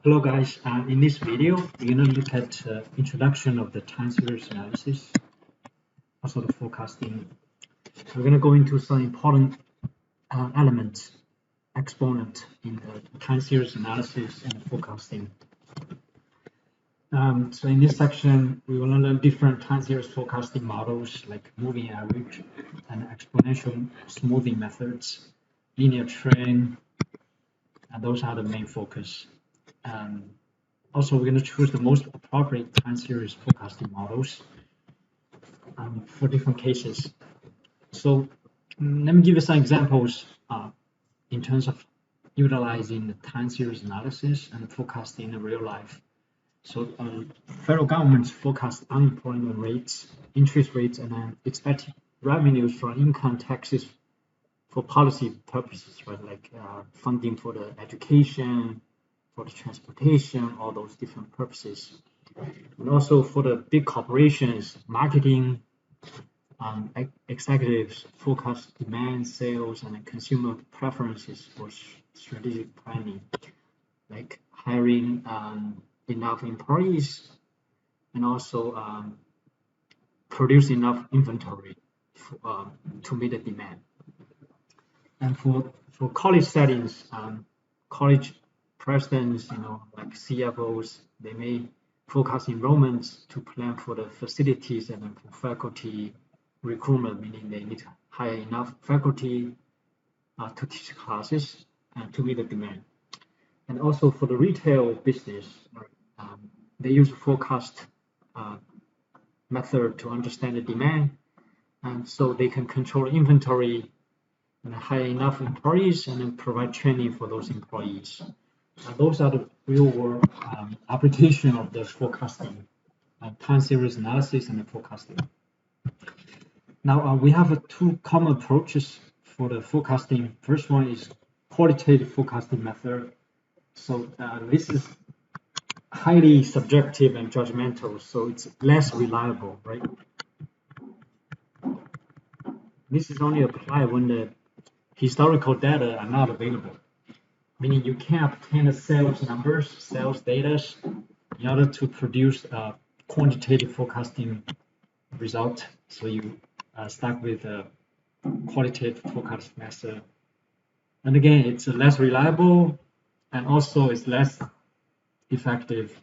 Hello guys, in this video, we're going to look at introduction of the time series analysis, also the forecasting. We're going to go into some important elements, exponent in the time series analysis and the forecasting. So in this section, we will learn different time series forecasting models like moving average and exponential smoothing methods, linear trend, and those are the main focus. Also, we're going to choose the most appropriate time series forecasting models for different cases. So let me give you some examples in terms of utilizing the time series analysis and forecasting in real life. So federal governments forecast unemployment rates, interest rates, and then expected revenues from income taxes for policy purposes, right? Like funding for the education, for the transportation, all those different purposes. And also for the big corporations, marketing, executives forecast demand, sales, and consumer preferences for strategic planning, like hiring enough employees and also produce enough inventory to meet the demand. And for college settings, college presidents, like CFOs, they may forecast enrollments to plan for the facilities and for faculty recruitment, meaning they need to hire enough faculty to teach classes and to meet the demand. And also for the retail business, they use forecast method to understand the demand, and so they can control inventory and hire enough employees and then provide training for those employees. Those are the real-world application of the forecasting, time series analysis and the forecasting. Now we have two common approaches for the forecasting. First one is qualitative forecasting method. So this is highly subjective and judgmental, so it's less reliable, right? This is only applied when the historical data are not available, meaning you can't obtain the sales numbers, sales data in order to produce a quantitative forecasting result. So you start with a qualitative forecast method. And again, it's less reliable and also it's less effective.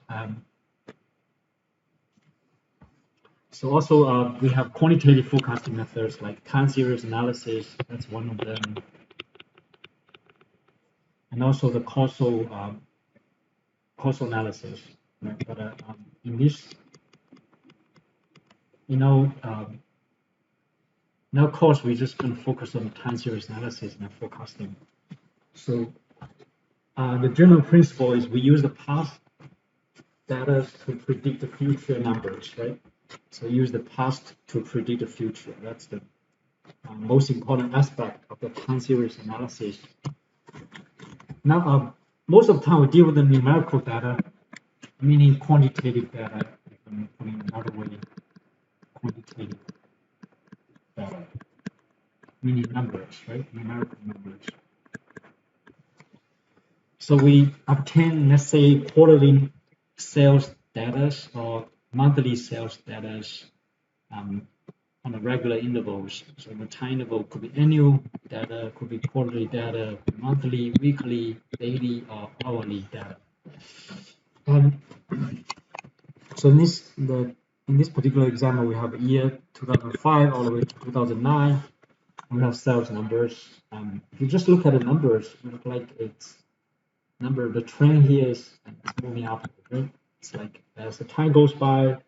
So also we have quantitative forecasting methods like time series analysis, that's one of them. And also the causal analysis. Right? But in this, now course we're just going to focus on time series analysis and forecasting. So the general principle is we use the past data to predict the future numbers, right? So use the past to predict the future. That's the most important aspect of the time series analysis. Now, most of the time we deal with the numerical data, meaning quantitative data. I'm putting another way, quantitative data, meaning numbers, right? Numerical numbers. So we obtain, let's say, quarterly sales data or monthly sales data on a regular intervals. So the time interval could be annual data, could be quarterly data, monthly, weekly, daily, or hourly data. So in this particular example, we have a year 2005 all the way to 2009. We have sales numbers. If you just look at the numbers, it looks like it's the trend here is moving up, right? It's like as the time goes by,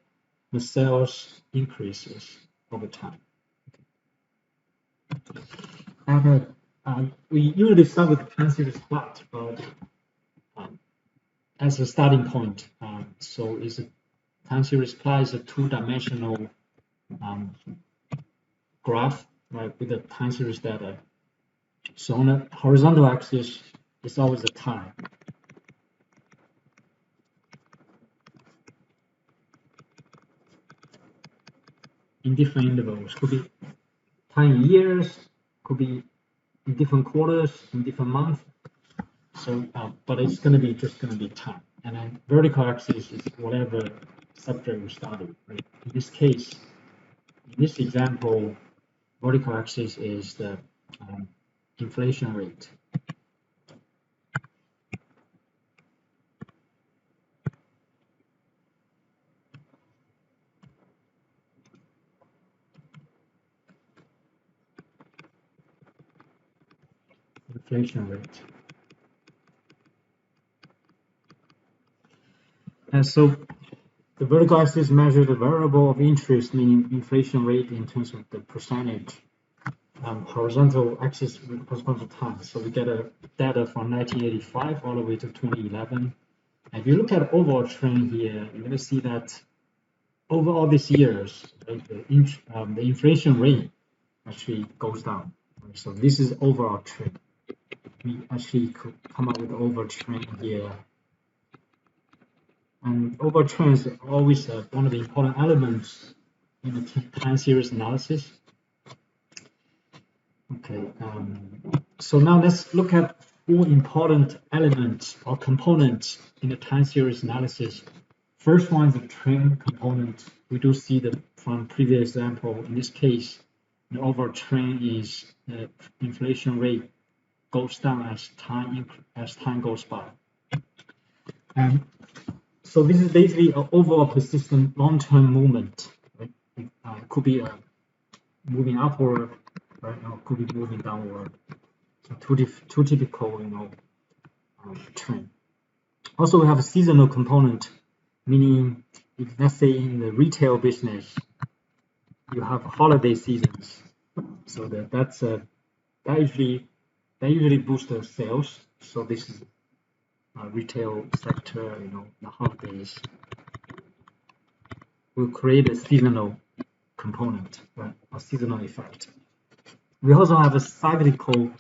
the sales increases over time. And we usually start with the time series plot, but as a starting point. So is a time series plot is a two-dimensional graph, right, with the time series data. So on the horizontal axis is always the time. In different intervals, could be time in years, could be in different quarters, in different months. So, but it's just going to be time. and then vertical axis is whatever subject we study, right? In this case, in this example, vertical axis is the inflation rate. Inflation rate. And so the vertical axis measures the variable of interest, meaning inflation rate in terms of the percentage. Horizontal axis corresponds to time. So we get a data from 1985 all the way to 2011. And if you look at overall trend here, you're going to see that over all these years, right, the inflation rate actually goes down. Right? So this is overall trend. We actually could come up with the overall trend here. And overall trend is always one of the important elements in the time series analysis. Okay, so now let's look at 4 important elements or components in the time series analysis. First one is the trend component. We do see that from previous example. In this case, the overall trend is the inflation rate goes down as time goes by. And so this is basically an overall persistent long-term movement. Right? It could be moving upward, right? Or could be moving downward. So two typical, trend. Also, we have a seasonal component, meaning if, let's say in the retail business, you have holiday seasons, so that usually boosts the sales. So this is retail sector, the holidays will create a seasonal component, right? A seasonal effect. We also have a cyclical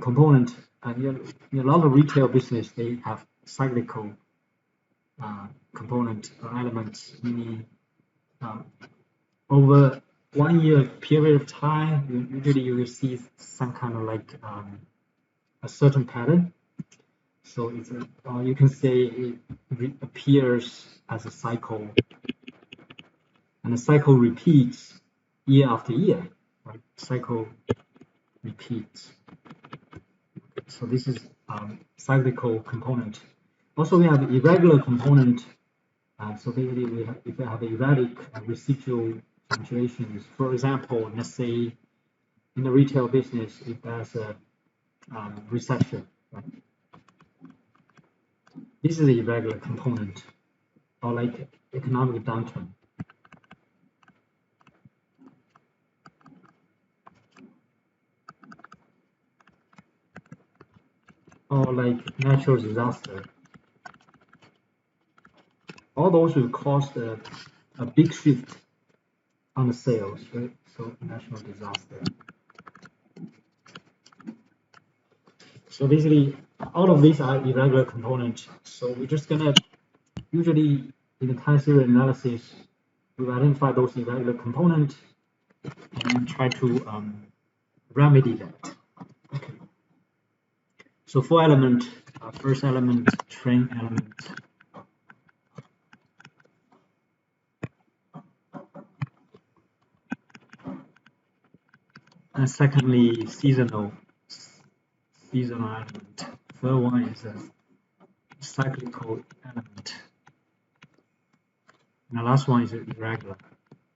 component. In a lot of retail business, they have cyclical component elements, meaning over 1 year period of time, usually you will see some kind of like a certain pattern. So it's you can say it appears as a cycle, and the cycle repeats year after year, right? Cycle repeats. So this is cyclical component. Also, we have irregular component. So basically, if we have erratic residual fluctuations, for example, let's say in the retail business, if there's a recession, right? This is the irregular component, or like economic downturn. Or like natural disaster. All those will cause a big shift on the sales, right? So natural disaster. So basically, all of these are irregular components. So we're just gonna usually in the time series analysis, we identify those irregular components and try to remedy that. Okay. So 4 elements. First element, trend element. And secondly, seasonal element. Third one is a cyclical element. And the last one is irregular.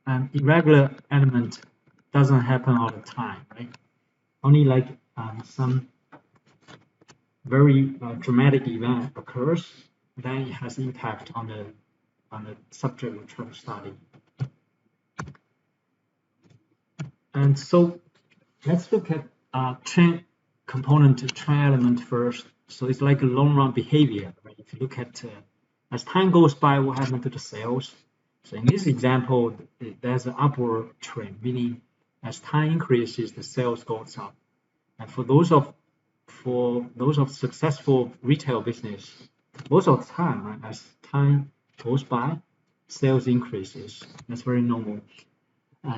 And irregular element doesn't happen all the time, right? Only like some very dramatic event occurs, then it has impact on the subject we're trying to study. And so let's look at trend component, trend element first. So it's like a long run behavior, right? If you look at as time goes by, what happened to the sales? So in this example, there's an upward trend, meaning as time increases, the sales goes up. And for those of successful retail business, most of the time, right, as time goes by, sales increases. That's very normal.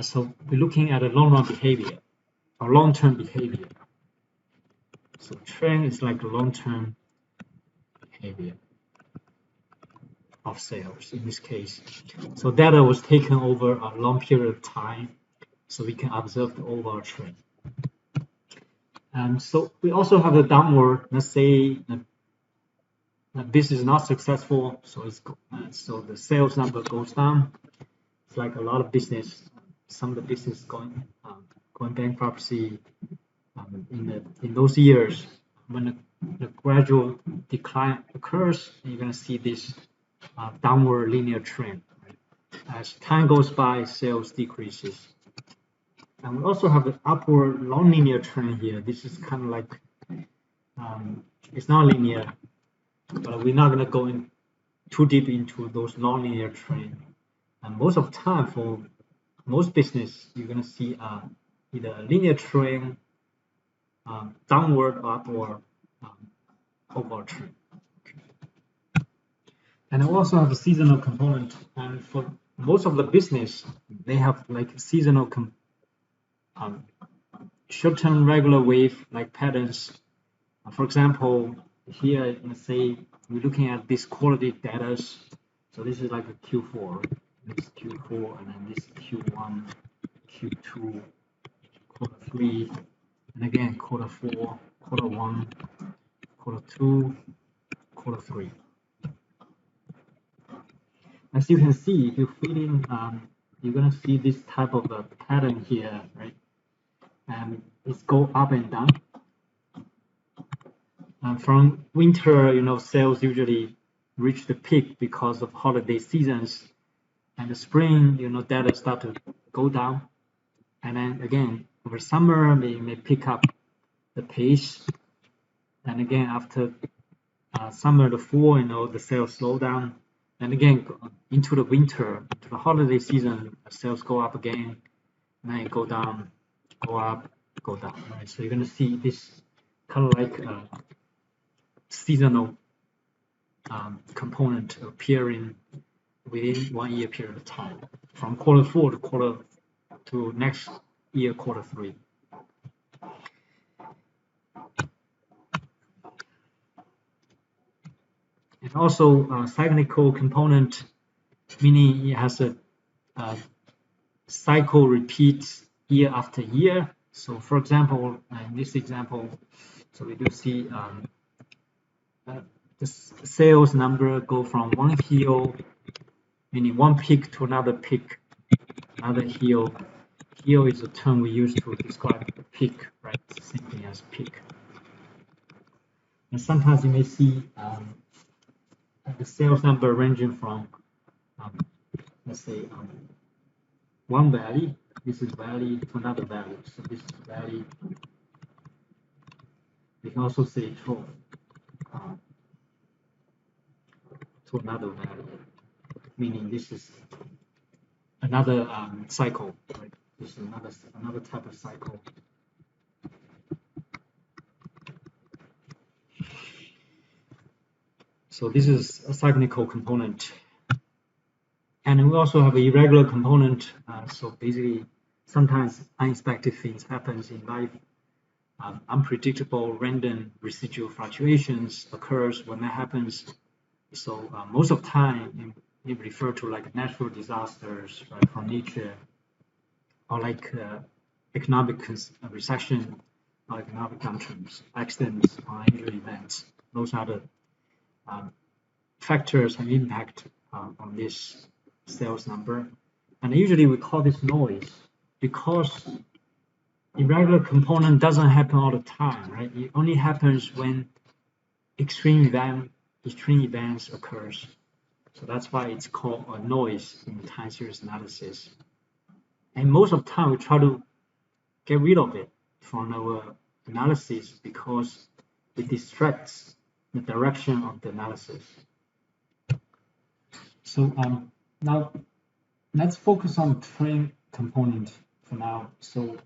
So we're looking at a long run behavior or long-term behavior. So trend is like a long-term behavior. of sales in this case. So data was taken over a long period of time, so we can observe the overall trend. So we also have a downward. Let's say that this is not successful, so the sales number goes down. It's like a lot of business. Some of the business going bankruptcy in those years. When the gradual decline occurs, you're going to see this downward linear trend. Right? As time goes by, sales decreases. And we also have an upward non-linear trend here. This is kind of like, it's not linear, but we're not going to go in too deep into those non-linear trends. And most of the time, for most business, you're going to see either a linear trend, downward, up, or overall trend. Okay. And I also have a seasonal component. And for most of the business, they have like seasonal short-term regular wave like patterns. For example, here, let's say we're looking at this quality data. So this is like a Q4, this Q4, and then this Q1, Q2, quarter 3, and again quarter 4, quarter 1, quarter 2, quarter 3. As you can see, if you fill in, you're gonna see this type of a pattern here, right? And it's go up and down. From winter, sales usually reach the peak because of holiday seasons, and the spring, data start to go down, and then again over summer they may pick up the pace, and again after summer, the fall, the sales slow down, and again into the winter, to the holiday season, sales go up again, and then go down, go up, go down. Right? So you're going to see this kind of like seasonal component appearing within 1 year period of time, from quarter 4 to next year quarter 3. And also cyclical component, meaning it has a cycle repeats year after year. So for example, in this example, so we do see the sales number go from one heel, meaning one peak, to another peak, another heel. Heel is a term we use to describe a peak, right? Same thing as peak. And sometimes you may see the sales number ranging from, let's say, one value. This is value to another value. So this is value. We can also say trough to another value, meaning this is another cycle. Right? This is another type of cycle. So this is a cyclical component. And we also have an irregular component. So basically, sometimes unexpected things happens in life. Unpredictable random residual fluctuations occurs when that happens. So most of the time, it refer to like natural disasters, right, from nature, or like economic recession, or economic downturns, accidents, or injury events. Those are the factors and impact on this sales number. And usually we call this noise because irregular component doesn't happen all the time, right? It only happens when extreme events occurs. So that's why it's called a noise in time series analysis. And most of the time we try to get rid of it from our analysis because it distracts the direction of the analysis. So now let's focus on trend component for now. So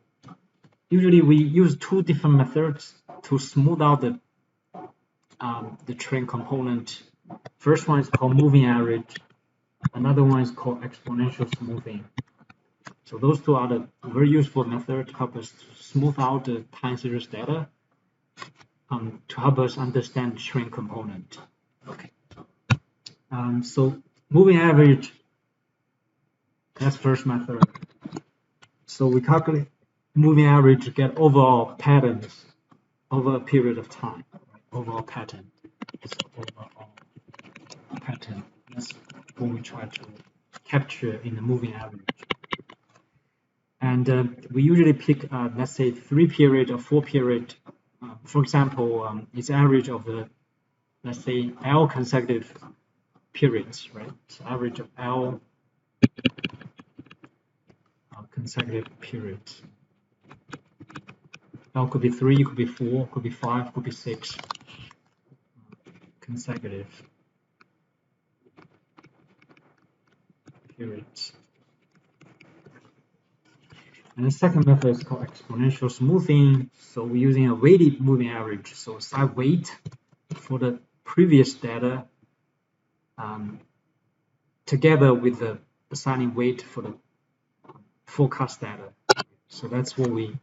usually we use two different methods to smooth out the trend component. First one is called moving average. Another one is called exponential smoothing. So those two are the very useful methods to help us to smooth out the time series data to help us understand the trend component. Okay. So moving average, that's first method. So we calculate moving average to get overall patterns over a period of time. Right? Overall pattern. Overall pattern. That's what we try to capture in the moving average. And we usually pick, let's say, 3 period or 4 period. For example, it's average of the, let's say, L consecutive periods, right? So average of L consecutive periods. L could be 3, could be 4, could be 5, could be 6 consecutive periods. And the second method is called exponential smoothing. So we're using a weighted moving average. So assign weight for the previous data together with the assigning weight for the forecast data. So that's what we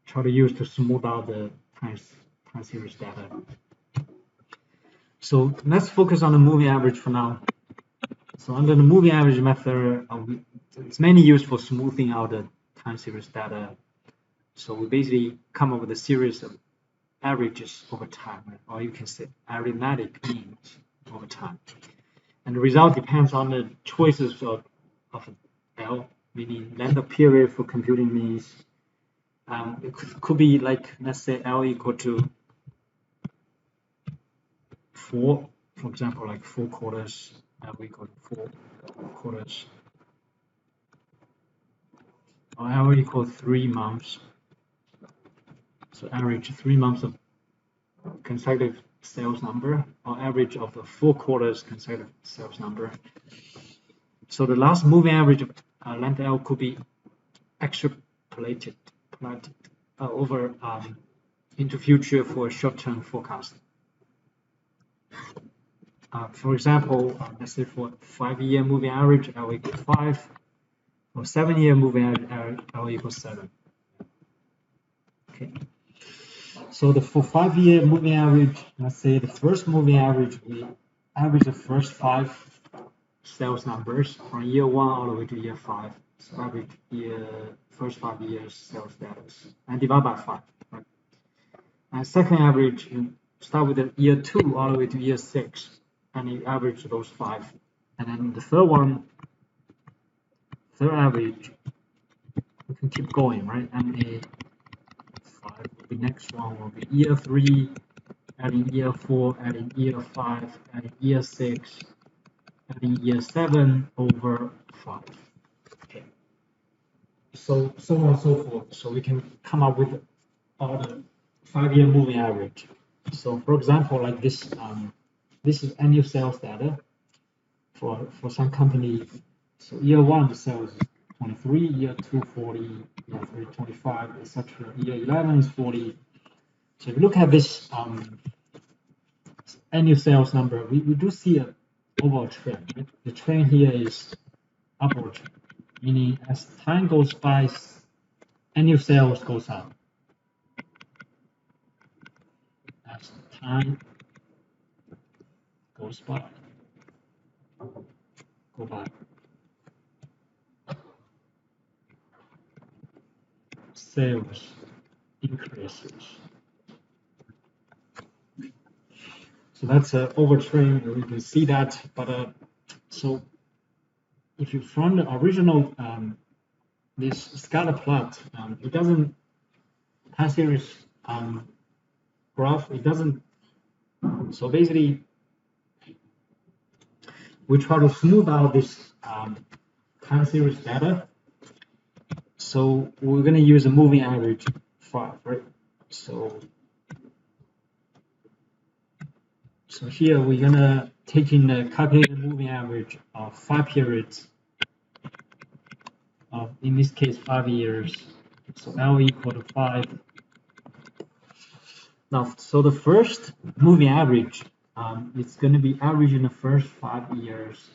try to use to smooth out the time series data. So let's focus on the moving average for now. So under the moving average method, it's mainly used for smoothing out the time series data. So we basically come up with a series of averages over time, right? Or you can say arithmetic means over time. And the result depends on the choices of L, meaning length of period for computing means. It could be like, let's say L equal to 4, for example, like 4 quarters, L equal to 4 quarters. Or L equal 3 months. So average 3 months of consecutive sales number, or average of the 4 quarters consecutive sales number. So the last moving average of length L could be extrapolated over into future for a short-term forecast. For example, let's say for 5-year moving average, L equals 5. For 7-year moving average, L equals 7. Okay. So for 5-year moving average, let's say the first moving average, we average the first 5 sales numbers from year 1 all the way to year 5. So average first 5 years sales data and divide by 5. Right? And second average, you start with the year 2 all the way to year 6, and you average those 5. And then the third average, we can keep going, right? And the next one will be year 3, adding year 4, adding year 5, adding year 6, adding year 7 over 5. Okay. So on and so forth. So we can come up with all the 5-year moving average. So for example, like this, this is annual sales data for some company. So year 1 the sales is 23, year 2 40, year 3 25, etc. Year 11 is 40. So if you look at this annual sales number, we do see an overall trend. Right? The trend here is upward trend, meaning as time goes by, annual sales goes up. As time goes by, sales increases. So that's an overtrend. We can see that, but so if you from the original this scatter plot, it doesn't time series graph. It doesn't. So basically, we try to smooth out this time series data. So we're going to use a moving average 5, right? So here we're going to take in the calculated moving average of 5 periods of, in this case, 5 years. So L equal to 5. Now, so the first moving average, it's going to be average in the first 5 years.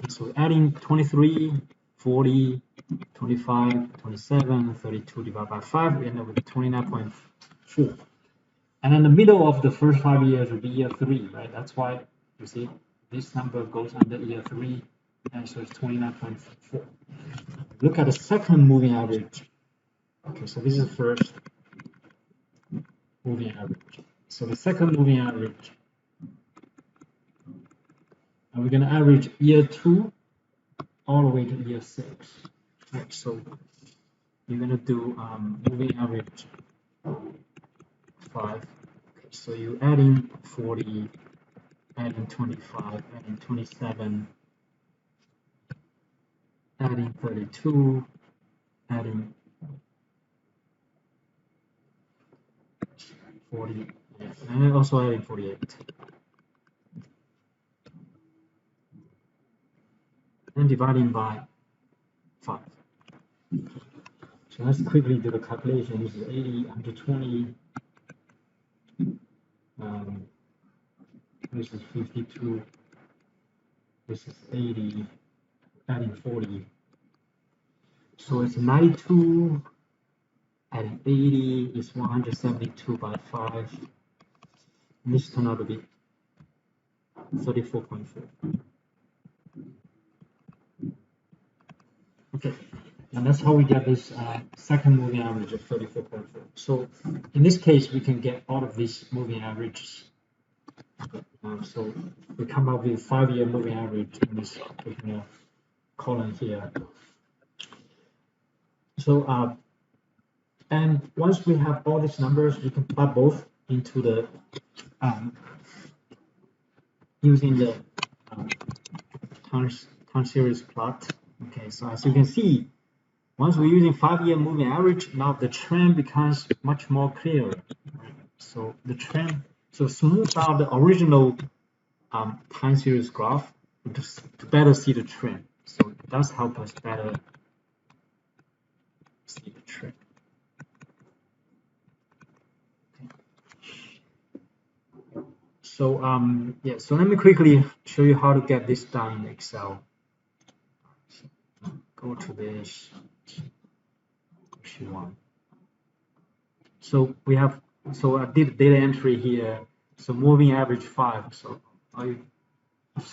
So adding 23, 40, 25, 27, 32 divided by 5, we end up with 29.4. And then the middle of the first 5 years will be year 3, right? That's why you see this number goes under year 3, and so it's 29.4. Look at the second moving average. Okay, so this is the first moving average. So the second moving average, and we're going to average year 2 all the way to year 6. Right, so you're going to do moving average 5. Okay, so you add in 40, add in 25, add in 27, add in 32, add in 40, yes, and also add in 48. And dividing by 5. So let's quickly do the calculation. This is 80, 120. This is 52. This is 80. Adding 40. So it's 92. Adding 80 is 172 by 5. And this turned out to be 34.4. Okay, and that's how we get this second moving average of 34.4. So in this case, we can get all of these moving averages. So we come up with 5-year moving average in this particular column here. So and once we have all these numbers, we can plot both into the using the time series plot. Okay, so as you can see, once we're using 5-year moving average, now the trend becomes much more clear. Right? So the trend, so smooth out the original time series graph to better see the trend. So it does help us better see the trend. Okay. So yeah, so let me quickly show you how to get this done in Excel. So, go to this. One. So we have, so I did data entry here. So moving average 5. So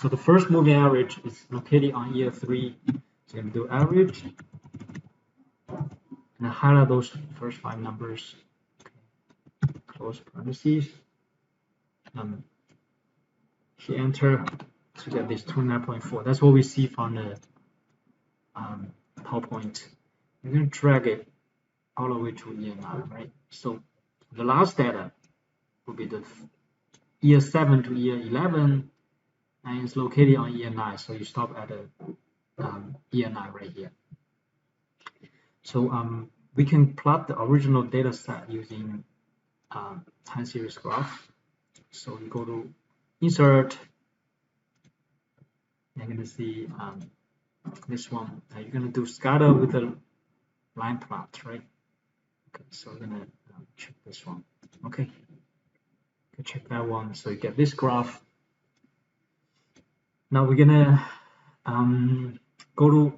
the first moving average is located on year 3. So I'm going to do average and I highlight those first 5 numbers. Okay. Close parentheses. Hit enter to get this 29.4. That's what we see from the PowerPoint. We're going to drag it all the way to year 9, right? So the last data will be the year 7 to year 11, and it's located on year 9. So you stop at the year 9 right here. So we can plot the original data set using time series graph. So you go to insert. You're going to see this one. You're going to do scatter with a line plot, right? Okay, so we're gonna check this one. Okay, check that one. So you get this graph. Now we're gonna go to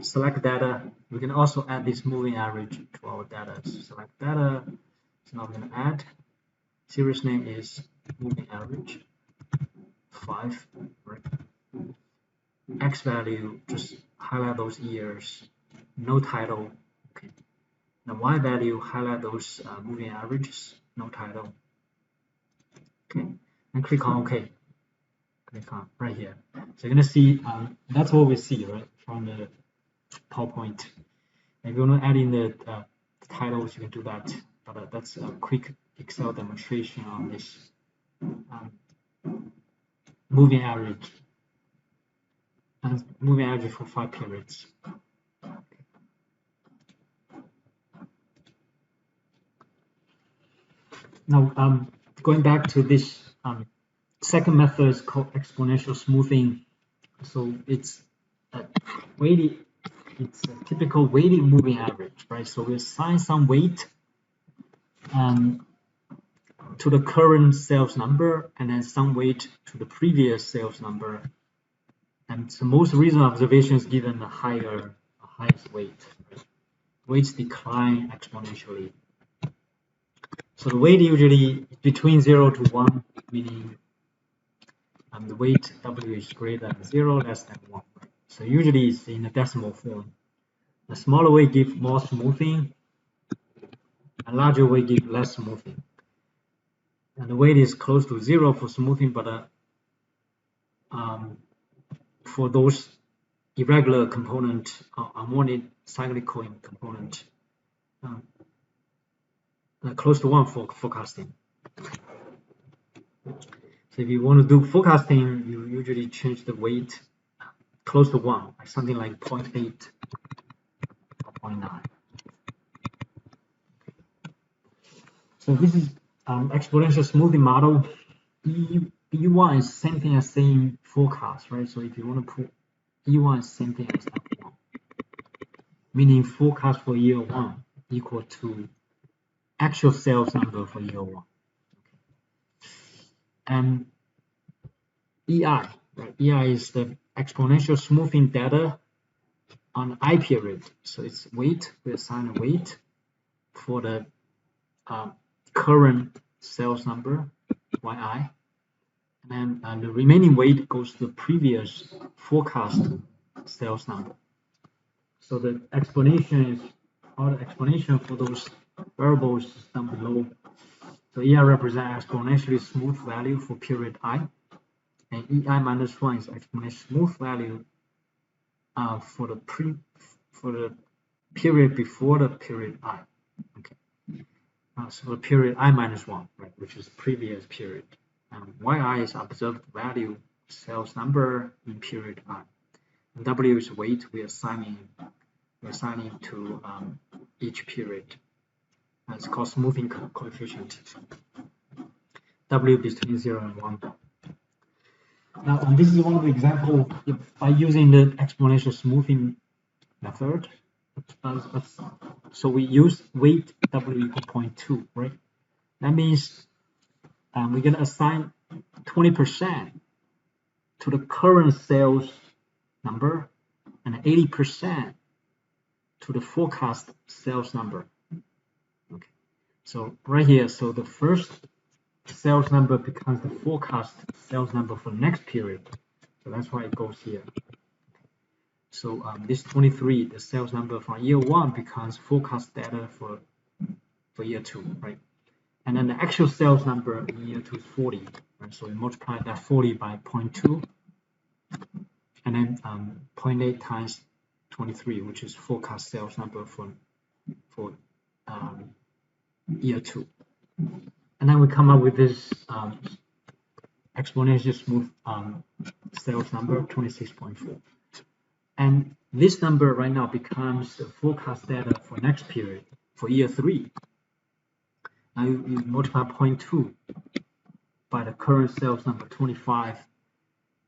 select data. We can also add this moving average to our data. So select data. So now we're gonna add. Series name is moving average 5. Right? X value, just highlight those years. No title. Okay. Now Y value, highlight those moving averages, no title. Okay, and click on OK. Click on right here. So you're gonna see that's what we see, right, from the PowerPoint. If you want to add in the titles, you can do that. But that's a quick Excel demonstration on this moving average and moving average for 5 periods. Now, going back to this second method is called exponential smoothing. So it's a typical weighted moving average, right? So we assign some weight to the current sales number and then some weight to the previous sales number. And the most recent observation is given the highest weight. Right? Weights decline exponentially. So the weight usually between 0 to 1, meaning and the weight W is greater than 0, less than 1. Right? So usually it's in a decimal form. A smaller weight gives more smoothing, a larger weight gives less smoothing. And the weight is close to 0 for smoothing, but for those irregular component, unwanted cyclical component, close to 1 for forecasting. So if you want to do forecasting, you usually change the weight close to 1, like something like 0.8 or 0.9. So this is exponential smoothing model. E1 is same thing as saying forecast, right? So if you want to put E1 is same thing as F1, meaning forecast for year 1 equal to actual sales number for year 1. And EI, right? EI is the exponential smoothing data on I period. So it's weight, we assign a weight for the current sales number, YI. And then the remaining weight goes to the previous forecast sales number. So the explanation is, or the explanation for those variables down below. So EI represents exponentially smooth value for period I, and EI minus 1 is exponentially smooth value for the period before the period I. Okay. So the period I minus 1, right, which is previous period. YI is observed value sales number in period I. And W is weight we're assigning to each period. It's called smoothing coefficient. W between 0 and 1. Now, this is one of the examples by using the exponential smoothing method. So we use weight W equal 0.2, right? That means we're going to assign 20% to the current sales number and 80% to the forecast sales number. Okay. So right here, so the first sales number becomes the forecast sales number for the next period. So that's why it goes here. So this 23, the sales number from year 1 becomes forecast data for year 2, right? And then the actual sales number in year 2 is 40, right? So we multiply that 40 by 0.2, and then 0.8 times 23, which is forecast sales number for year 2. And then we come up with this exponentially smooth sales number, 26.4. And this number right now becomes the forecast data for next period, for year 3. Now you multiply 0.2 by the current sales number, 25,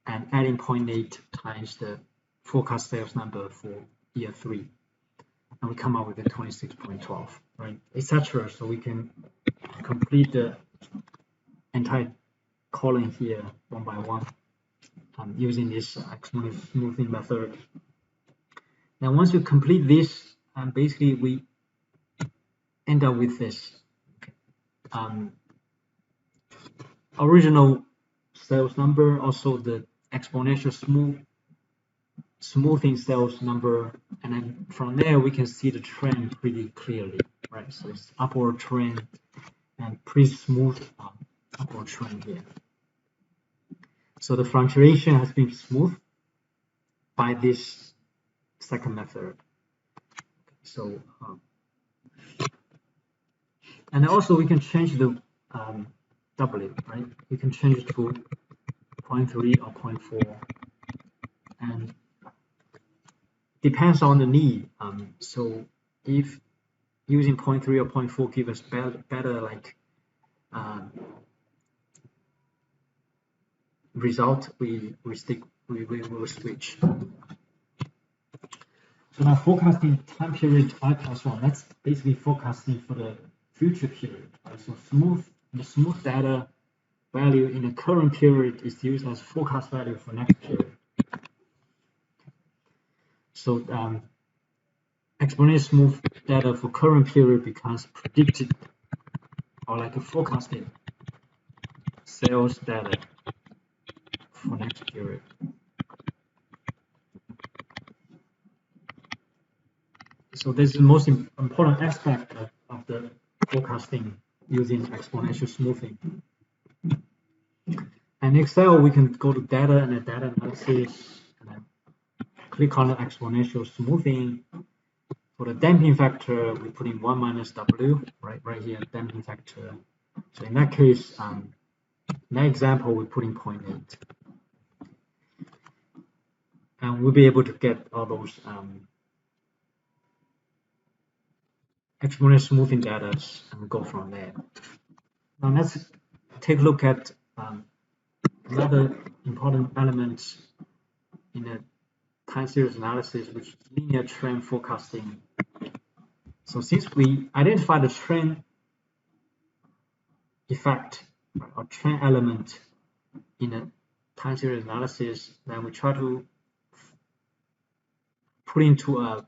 and adding 0.8 times the forecast sales number for year 3. And we come up with the 26.12, right, etc. So we can complete the entire column here one by one using this exponential smoothing method. Now once you complete this, basically we end up with this. Original sales number, also the exponential smoothing sales number, and then from there we can see the trend pretty clearly, right? So it's upward trend and pretty smooth upward trend here. So the fluctuation has been smoothed by this second method. So and also we can change the W, right? We can change it to 0.3 or 0.4, and depends on the need. So if using 0.3 or 0.4 give us better like result, we will switch. So now forecasting time period I+1, that's basically forecasting for the future period. Right? So the smooth data value in the current period is used as forecast value for next period. So exponential smooth data for current period becomes predicted or like a forecasted sales data for next period. So this is the most important aspect of the forecasting using exponential smoothing. And Excel, we can go to data and the data analysis, and then click on the exponential smoothing. For the damping factor, we put in 1 minus W, right here, damping factor. So in that case, in that example, we put in 0.8. And we'll be able to get all those exponential smoothing data and go from there. Now let's take a look at another important element in the time series analysis, which is linear trend forecasting. So since we identify the trend effect or trend element in a time series analysis, then we try to put into a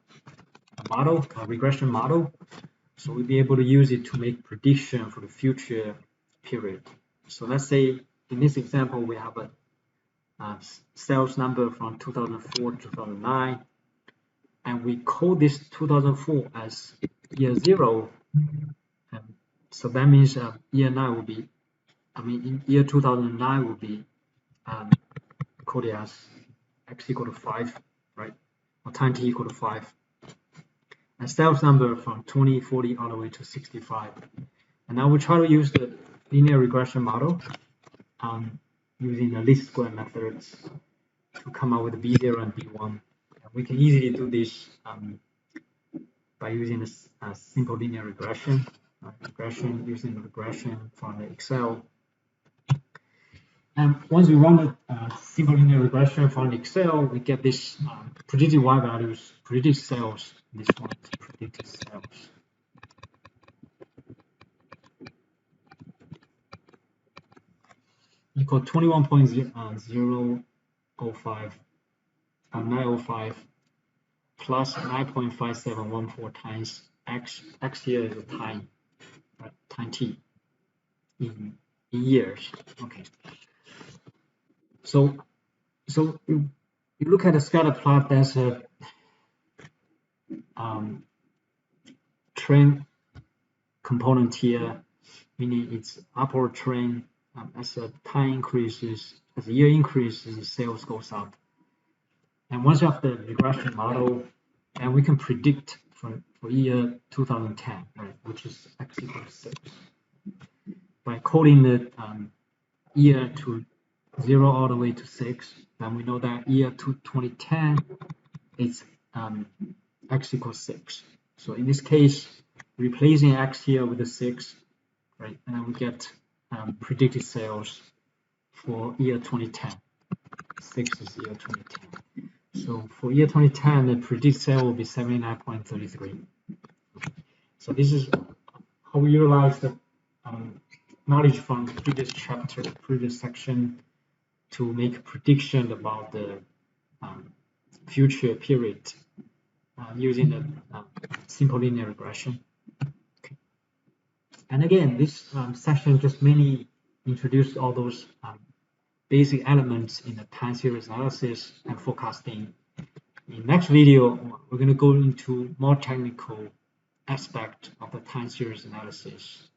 model, a regression model, so we'll be able to use it to make prediction for the future period. So let's say in this example we have a sales number from 2004 to 2009, and we call this 2004 as year 0, and so that means year 9 will be, in year 2009 will be coded as x equal to 5, right, or time t equal to 5, and sales number from 2040 all the way to 65. And now we try to use the linear regression model using the least square methods to come up with B0 and B1. And we can easily do this by using a simple linear regression, using the regression from the Excel. And once we run a simple linear regression from the Excel, we get this predicted Y values, predicted sales. This one is predicted sales. Equal 21.005 905 plus 9.5714 times x. X here is the time, right? Time t in years. Okay. So you look at the scatter plot. There's a trend component here, meaning it's upward trend. As the time increases, as the year increases, the sales goes up. And once you have the regression model, and we can predict for year 2010, right, which is x equal to 6. By coding the year to 0 all the way to 6, then we know that year 2010 is x equals 6. So in this case, replacing x here with the 6, right, and then we get predicted sales for year 2010. 6 is year 2010. So for year 2010, the predicted sale will be 79.33. So this is how we utilize the knowledge from the previous chapter, previous section, to make a prediction about the future period using the simple linear regression. Okay. And again, this session just mainly introduced all those basic elements in the time series analysis and forecasting. In the next video, we're going to go into more technical aspect of the time series analysis.